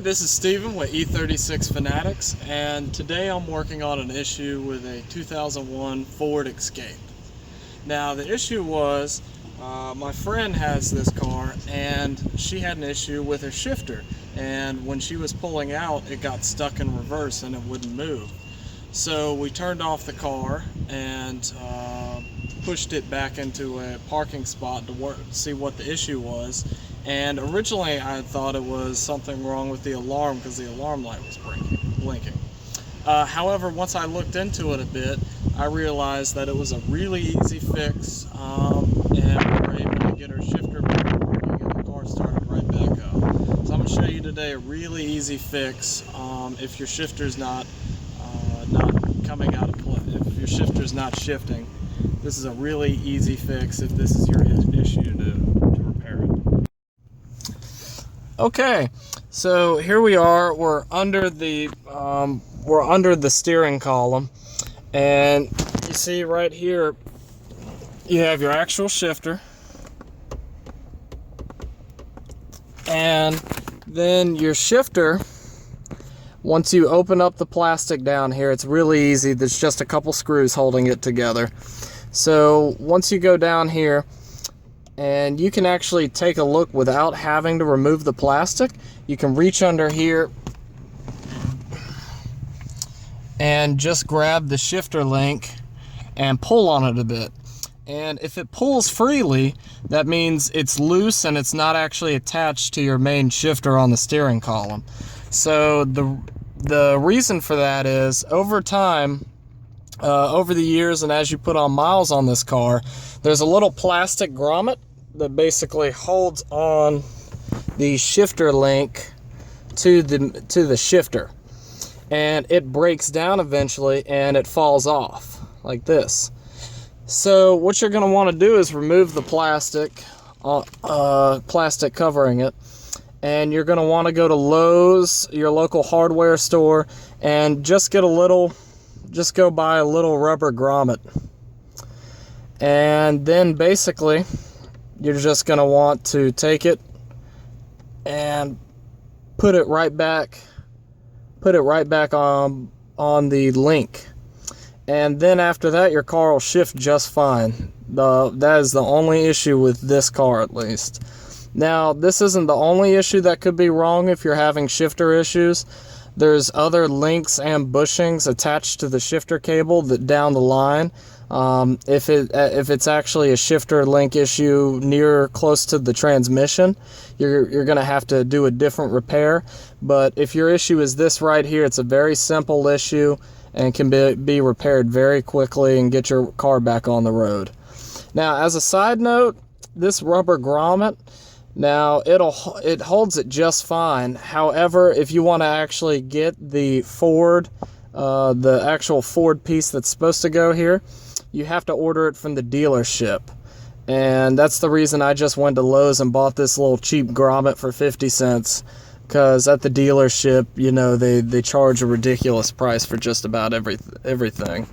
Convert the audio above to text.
This is Steven with E36 Fanatics, and today I'm working on an issue with a 2001 Ford Escape. Now the issue was, my friend has this car and she had an issue with her shifter, and when she was pulling out it got stuck in reverse and it wouldn't move. So we turned off the car and pushed it back into a parking spot to see what the issue was. And originally I thought it was something wrong with the alarm because the alarm light was blinking. However, once I looked into it a bit, I realized that it was a really easy fix, and we were able to get her shifter back working and the car started right back up. So I'm going to show you today a really easy fix if your shifter's not coming out of play, if your shifter's not shifting. This is a really easy fix if this is your issue to repair it. Okay, so here we are. We're under the steering column, and you see right here you have your actual shifter, and then your shifter. Once you open up the plastic down here, it's really easy. There's just a couple screws holding it together. So once you go down here, and you can actually take a look without having to remove the plastic. You can reach under here and just grab the shifter link and pull on it a bit. And if it pulls freely, that means it's loose and it's not actually attached to your main shifter on the steering column. So the reason for that is over time, over the years, and as you put on miles on this car, there's a little plastic grommet that basically holds on the shifter link to the shifter, and it breaks down eventually and it falls off like this. So what you're going to want to do is remove the plastic covering it, and you're going to want to go to Lowe's, your local hardware store, and just go buy a little rubber grommet. And then basically you're just going to want to take it and put it right back on the link. And then after that, your car will shift just fine. That is the only issue with this car, at least. Now, this isn't the only issue that could be wrong if you're having shifter issues. There's other links and bushings attached to the shifter cable that down the line. If it's actually a shifter link issue close to the transmission, you're going to have to do a different repair. But if your issue is this right here, it's a very simple issue and can be repaired very quickly and get your car back on the road. Now, as a side note, this rubber grommet, now it holds it just fine. However, if you want to actually get the actual Ford piece that's supposed to go here, you have to order it from the dealership. And that's the reason I just went to Lowe's and bought this little cheap grommet for 50 cents. Because at the dealership, you know, they charge a ridiculous price for just about everything.